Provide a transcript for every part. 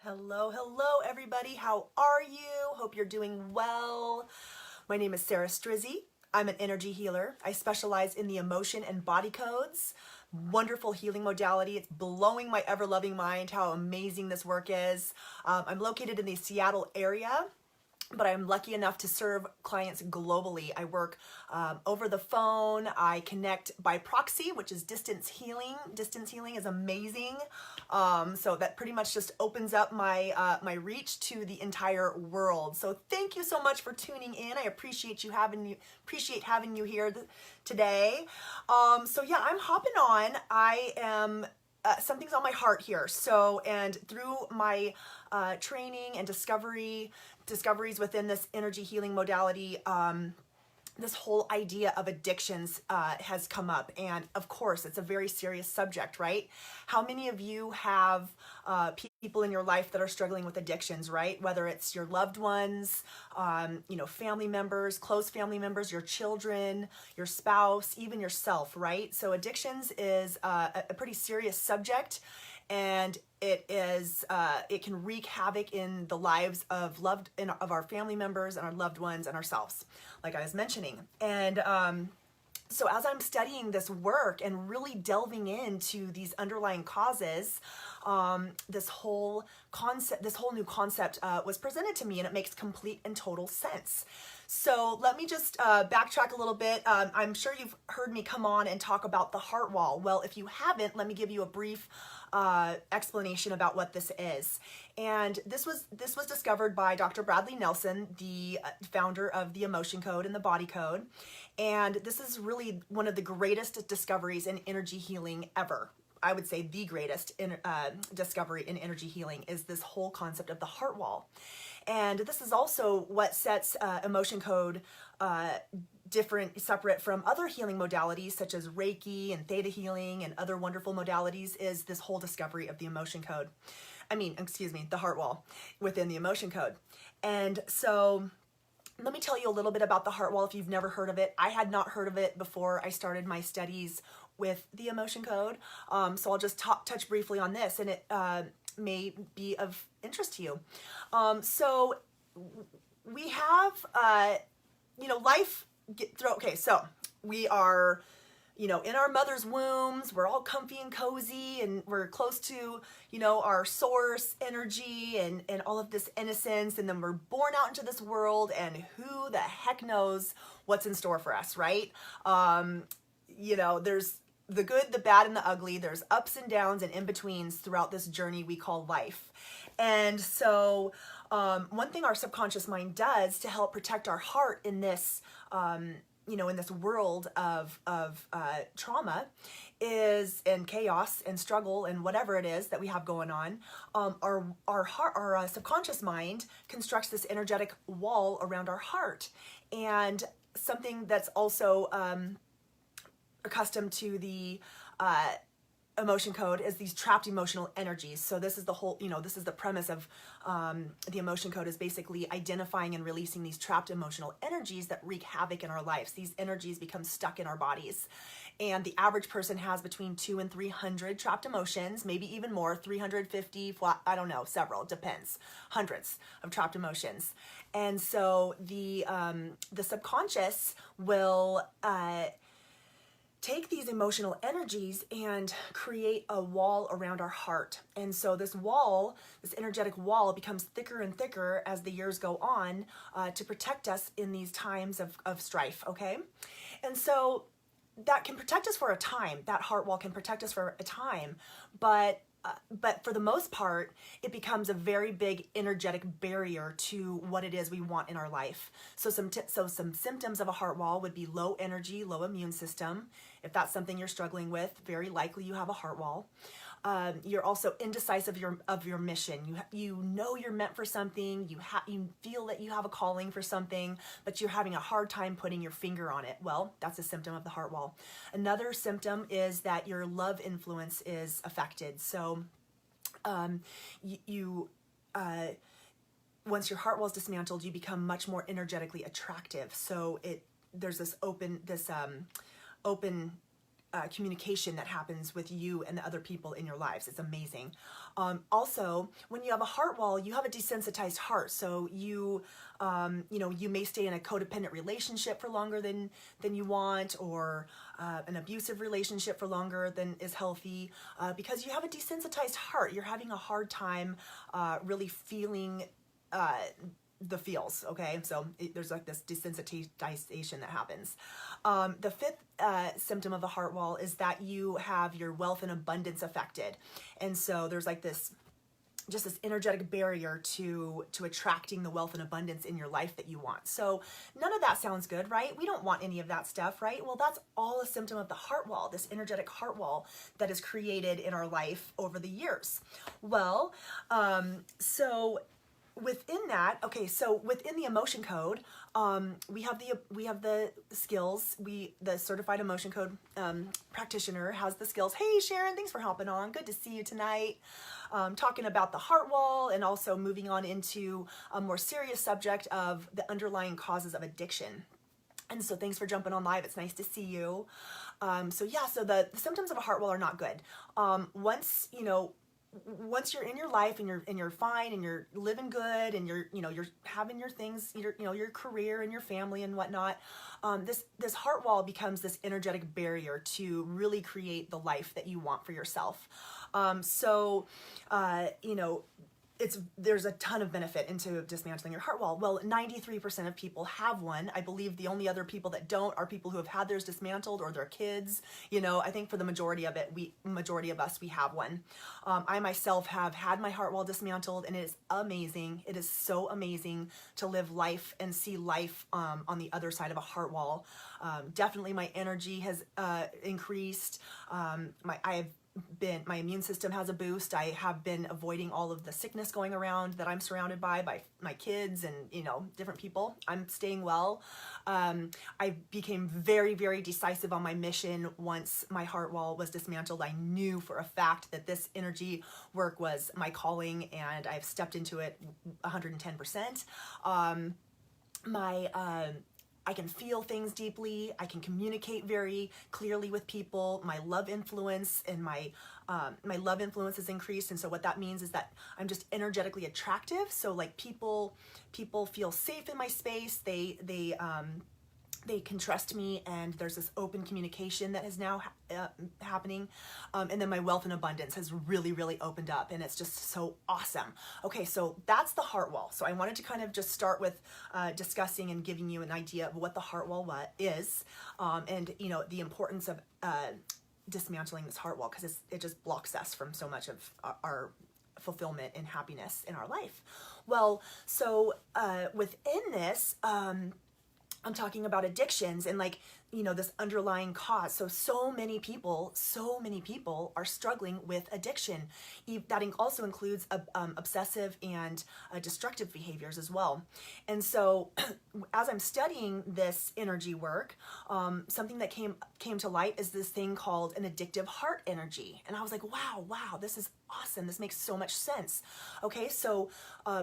Hello, everybody. How are you? Hope you're doing well. My name is Sarah Strizzi. I'm an energy healer. I specialize in the emotion and body codes. Wonderful healing modality. It's blowing my ever-loving mind how amazing this work is. I'm located in the Seattle area, but I'm lucky enough to serve clients globally. I work over the phone. I connect by proxy, which is distance healing. Distance healing is amazing. So that pretty much just opens up my reach to the entire world. So thank you so much for tuning in. I appreciate having you here today. So yeah, I'm hopping on. I am something's on my heart here. So, and through my training and discoveries within this energy healing modality, this whole idea of addictions has come up. And of course, it's a very serious subject, right? How many of you have people in your life that are struggling with addictions, right? Whether it's your loved ones, family members, close family members, your children, your spouse, even yourself, right? So addictions is a pretty serious subject. And it can wreak havoc in the lives of our family members and our loved ones and ourselves, like I was mentioning. And so as I'm studying this work and really delving into these underlying causes, this whole new concept was presented to me, and it makes complete and total sense. So let me just backtrack a little bit. I'm sure you've heard me come on and talk about the heart wall. Well, if you haven't, let me give you a brief explanation about what this is. And this was discovered by Dr. Bradley Nelson, the founder of the Emotion Code and the Body Code. And this is really one of the greatest discoveries in energy healing ever. I would say the greatest discovery in energy healing is this whole concept of the heart wall. And this is also what sets Emotion Code separate from other healing modalities such as Reiki and Theta healing and other wonderful modalities, is this whole discovery of the Emotion Code. The heart wall within the Emotion Code. And so let me tell you a little bit about the heart wall if you've never heard of it. I had not heard of it before I started my studies with the Emotion Code. So I'll just touch briefly on this, and it may be of interest to you. So we have, life so we are, in our mother's wombs, we're all comfy and cozy, and we're close to, our source energy and all of this innocence. And then we're born out into this world, and who the heck knows what's in store for us, right? There's the good, the bad, and the ugly. There's ups and downs and in-betweens throughout this journey we call life. And so one thing our subconscious mind does to help protect our heart in this, in this world of trauma and chaos and struggle and whatever it is that we have going on, our subconscious mind constructs this energetic wall around our heart. And something that's also accustomed to the Emotion Code is these trapped emotional energies. So this is the whole, this is the premise of the Emotion Code, is basically identifying and releasing these trapped emotional energies that wreak havoc in our lives. These energies become stuck in our bodies. And the average person has between 200 and 300 trapped emotions, maybe even more, 350, I don't know, several, depends, hundreds of trapped emotions. And so the subconscious will take these emotional energies and create a wall around our heart. And so this wall, this energetic wall, becomes thicker and thicker as the years go on to protect us in these times of strife, okay? And so that can protect us for a time. That heart wall can protect us for a time, but for the most part, it becomes a very big energetic barrier to what it is we want in our life. So some symptoms of a heart wall would be low energy, low immune system. If that's something you're struggling with, very likely you have a heart wall. You're also indecisive of your mission. You know you're meant for something. You feel that you have a calling for something, but you're having a hard time putting your finger on it. Well, that's a symptom of the heart wall. Another symptom is that your love influence is affected. So once your heart wall is dismantled, you become much more energetically attractive. So there's this open communication that happens with you and the other people in your lives. It's amazing. Also, when you have a heart wall, you have a desensitized heart. So you may stay in a codependent relationship for longer than you want, or an abusive relationship for longer than is healthy, because you have a desensitized heart. You're having a hard time really feeling the feels, okay? So there's like this desensitization that happens. The fifth symptom of a heart wall is that you have your wealth and abundance affected. And so there's like this energetic barrier to attracting the wealth and abundance in your life that you want. So none of that sounds good, right? We don't want any of that stuff, right? Well, that's all a symptom of the heart wall, this energetic heart wall that is created in our life over the years. Well, so within that, okay, so within the emotion code, we have the skills. The certified emotion code practitioner has the skills. Hey Sharon, thanks for hopping on. Good to see you tonight. Talking about the heart wall, and also moving on into a more serious subject of the underlying causes of addiction. And so thanks for jumping on live. It's nice to see you. So the symptoms of a heart wall are not good. Once you're in your life and you're fine and you're living good and you're having your things, your career and your family and whatnot, this heart wall becomes this energetic barrier to really create the life that you want for yourself. There's a ton of benefit into dismantling your heart wall. Well, 93% of people have one. I believe the only other people that don't are people who have had theirs dismantled, or their kids. I think for the majority of us, we have one. I myself have had my heart wall dismantled, and it is amazing. It is so amazing to live life and see life on the other side of a heart wall. Definitely my energy has increased. My immune system has a boost. I have been avoiding all of the sickness going around that I'm surrounded by my kids and different people. I'm staying well. I became very, very decisive on my mission once my heart wall was dismantled. I knew for a fact that this energy work was my calling, and I've stepped into it 110%. I can feel things deeply. I can communicate very clearly with people. My love influence and my love influence has increased. And so what that means is that I'm just energetically attractive. So like people feel safe in my space. They can trust me, and there's this open communication that is now happening. And then my wealth and abundance has really, really opened up, and it's just so awesome. Okay, so that's the heart wall. So I wanted to kind of just start with discussing and giving you an idea of what the heart wall is, and the importance of dismantling this heart wall, because it just blocks us from so much of our fulfillment and happiness in our life. Well, so within this, I'm talking about addictions and this underlying cause. So many people are struggling with addiction. That also includes obsessive and destructive behaviors as well. And so as I'm studying this energy work, something that came to light is this thing called an addictive heart energy. And I was like, wow, this is awesome. This makes so much sense. Okay, so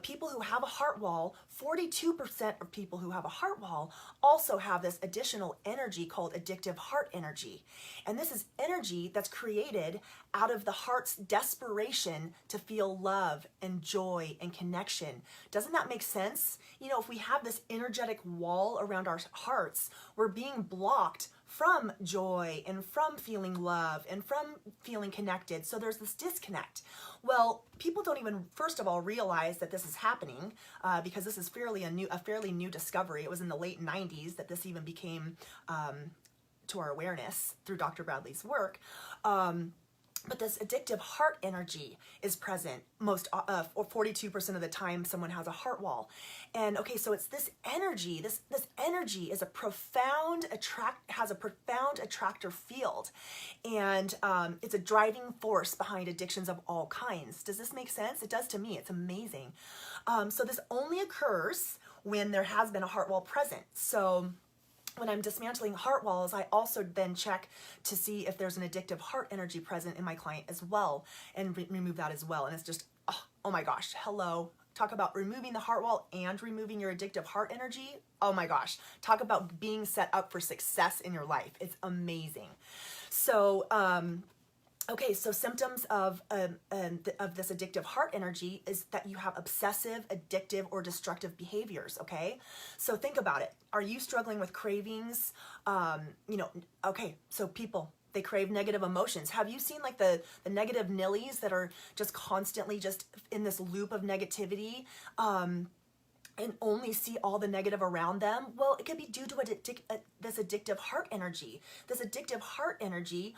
people who have a heart wall, 42% of people who have a heart wall also have this additional energy called addictive heart energy. And this is energy that's created out of the heart's desperation to feel love and joy and connection. Doesn't that make sense? If we have this energetic wall around our hearts, we're being blocked from joy and from feeling love and from feeling connected. So there's this disconnect. Well, people don't even, first of all, realize that this is happening because this is a fairly new discovery. It was in the late 90s that this even became to our awareness through Dr. Bradley's work. But this addictive heart energy is present or 42% of the time someone has a heart wall. And okay, so it's this energy, this energy is has a profound attractor field. And it's a driving force behind addictions of all kinds. Does this make sense? It does to me. It's amazing. So this only occurs when there has been a heart wall present. So when I'm dismantling heart walls, I also then check to see if there's an addictive heart energy present in my client as well, and remove that as well. And it's just, oh my gosh, hello. Talk about removing the heart wall and removing your addictive heart energy. Oh my gosh, talk about being set up for success in your life. It's amazing. So, okay, so symptoms of this addictive heart energy is that you have obsessive, addictive, or destructive behaviors. Okay, so think about it. Are you struggling with cravings? Okay, so people, they crave negative emotions. Have you seen like the negative nillies that are just constantly just in this loop of negativity? And only see all the negative around them? Well, it could be due to this addictive heart energy. This addictive heart energy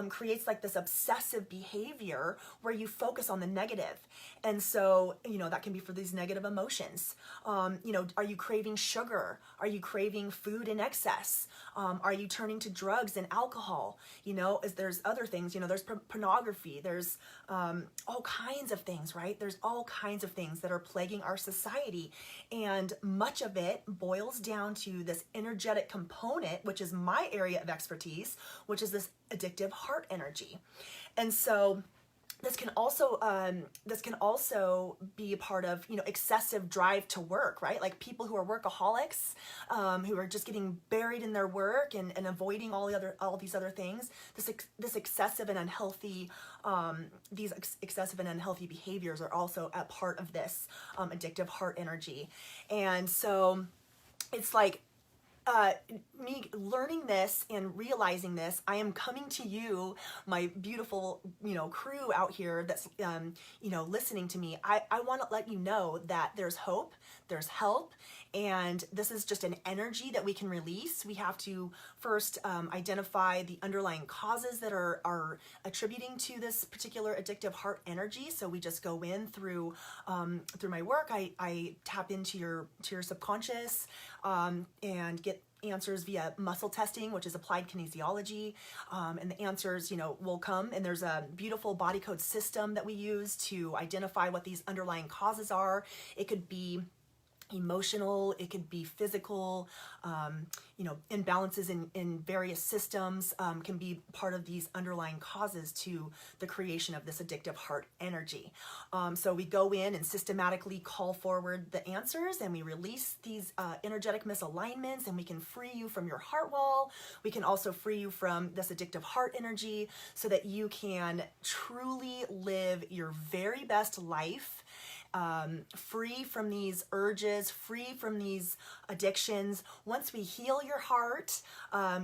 creates like this obsessive behavior where you focus on the negative. And so, that can be for these negative emotions. Are you craving sugar? Are you craving food in excess? Are you turning to drugs and alcohol? There's other things, there's pornography, there's all kinds of things, right? There's all kinds of things that are plaguing our society. And much of it boils down to this energetic component, which is my area of expertise, which is this addictive heart energy. And so this can also be a part of excessive drive to work, right? Like people who are workaholics, who are just getting buried in their work and avoiding all these other things. This excessive and unhealthy behaviors are also a part of this addictive heart energy. And so it's like me learning this and realizing this, I am coming to you, my beautiful, crew out here that's, listening to me. I want to let you know that there's hope, there's help, and this is just an energy that we can release. We have to first identify the underlying causes that are attributing to this particular addictive heart energy. So we just go in through my work. I tap into your subconscious and get answers via muscle testing, which is applied kinesiology, and the answers will come, and there's a beautiful body code system that we use to identify what these underlying causes are. It could be emotional, it could be physical, imbalances in various systems can be part of these underlying causes to the creation of this addictive heart energy. So we go in and systematically call forward the answers, and we release these energetic misalignments, and we can free you from your heart wall. We can also free you from this addictive heart energy so that you can truly live your very best life, free from these urges, free from these addictions. Once we heal your heart,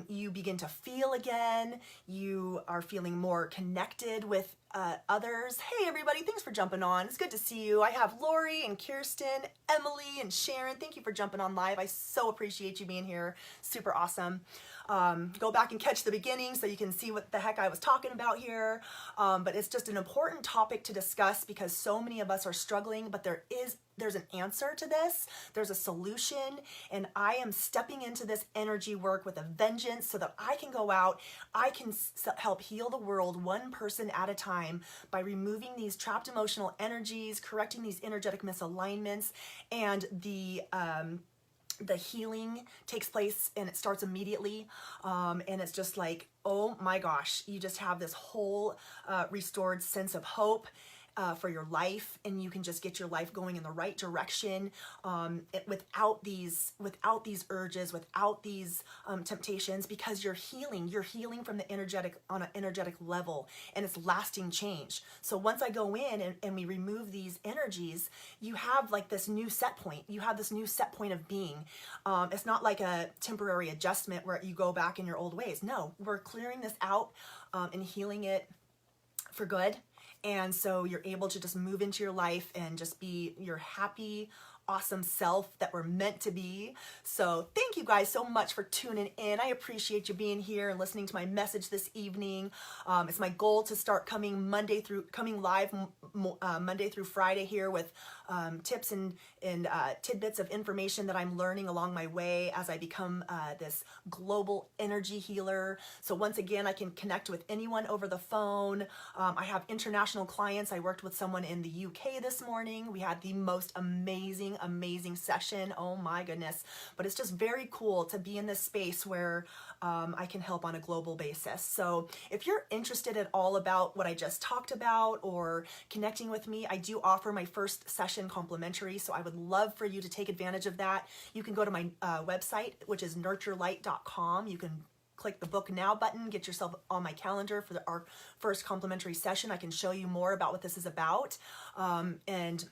you begin to feel again. You are feeling more connected with others. Hey everybody, thanks for jumping on. It's good to see you. I have Lori and Kirsten, Emily and Sharon. Thank you for jumping on live. I so appreciate you being here. Super awesome. Go back and catch the beginning so you can see what the heck I was talking about here. But it's just an important topic to discuss because so many of us are struggling, but there's an answer to this. There's a solution, and I am stepping into this energy work with a vengeance so that I can go out, I can help heal the world one person at a time by removing these trapped emotional energies, correcting these energetic misalignments, and the healing takes place and it starts immediately, and it's just like, oh my gosh, you just have this whole restored sense of hope for your life, and you can just get your life going in the right direction without these urges, without these temptations, because you're healing from the on an energetic level, and it's lasting change. So once I go in and we remove these energies, you have like this new set point. You have this new set point of being. It's not like a temporary adjustment where you go back in your old ways. No, we're clearing this out and healing it for good. And so you're able to just move into your life and just be your happy, awesome self that we're meant to be. So thank you guys so much for tuning in. I appreciate you being here and listening to my message this evening. It's my goal to start coming live Monday through Friday here with tips and tidbits of information that I'm learning along my way as I become this global energy healer. So once again, I can connect with anyone over the phone. I have international clients. I worked with someone in the UK this morning. We had the most amazing session. Oh my goodness. But it's just very cool to be in this space where I can help on a global basis. So if you're interested at all about what I just talked about or connecting with me, I do offer my first session complimentary. So I would love for you to take advantage of that. You can go to my website, which is nurturelight.com. You can click the book now button, get yourself on my calendar for our first complimentary session. I can show you more about what this is about. And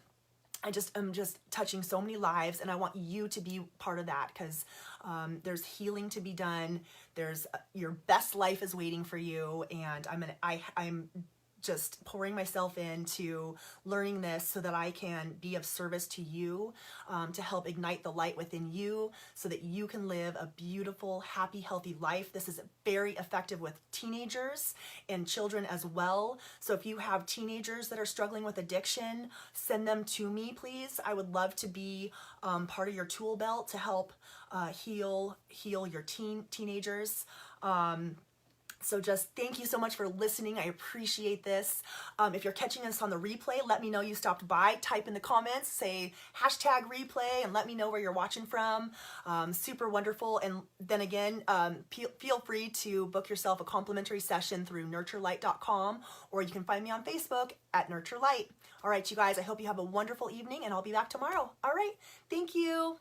I'm just touching so many lives, and I want you to be part of that, because there's healing to be done. There's your best life is waiting for you, and I'm just pouring myself into learning this so that I can be of service to you, to help ignite the light within you so that you can live a beautiful, happy, healthy life. This is very effective with teenagers and children as well. So if you have teenagers that are struggling with addiction, send them to me, please. I would love to be part of your tool belt to help heal your teenagers. So just thank you so much for listening. I appreciate this. If you're catching us on the replay, let me know you stopped by. Type in the comments, say hashtag replay, and let me know where you're watching from. Super wonderful. And then again, feel free to book yourself a complimentary session through nurturelight.com, or you can find me on Facebook at Nurture Light. All right, you guys, I hope you have a wonderful evening, and I'll be back tomorrow. All right, thank you.